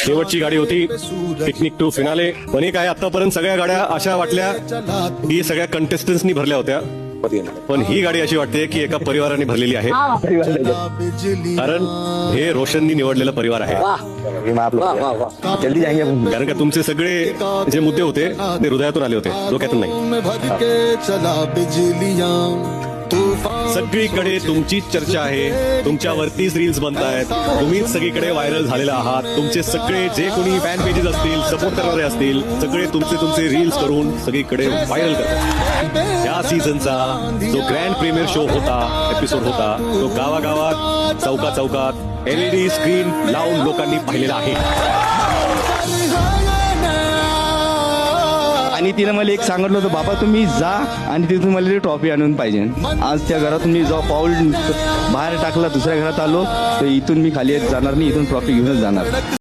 शेवटची गाडी होती पिकनिक टू फिनाले. पण हे काय आतापर्यंत सगळ्या गाड्या अशा वाटल्या की सगळ्या कंटेस्टंट्सनी भरल्या होत्या, पण ही गाडी अशी वाटते की एका परिवाराने भरलेली आहे. कारण हे रोशननी निवडलेला परिवार आहे. जल्दी जाएंगे अपन. कारण का तुमचे सगळे जे मुद्दे होते ते हृदयातून आले होते, डोक्यातून नाही. सगळीकडे तुमचीच चर्चा आहे, तुमच्यावरतीच रील्स बनतायत, तुम्हीच सगळीकडे व्हायरल झालेला आहात. तुमचे सगळे जे कोणी फॅन पेजेस असतील, सपोर्ट करणारे असतील, सगळे तुमचे रील्स करून सगळीकडे व्हायरल करतात. या सीझनचा जो ग्रँड प्रीमियर शो होता, एपिसोड होता, तो गावागावात चौका चौकात LED स्क्रीन लावून लोकांनी पाहिलेला आहे. आणि तिने मला एक सांगितलं होतं, बाबा तुम्ही जा आणि तिथून मला ट्रॉफी आणून पाहिजे. आज त्या घरातून मी जो पाऊल बाहेर टाकला, दुसऱ्या घरात आलो, तर इथून मी खाली जाणार नाही, इथून ट्रॉफी घेऊनच जाणार.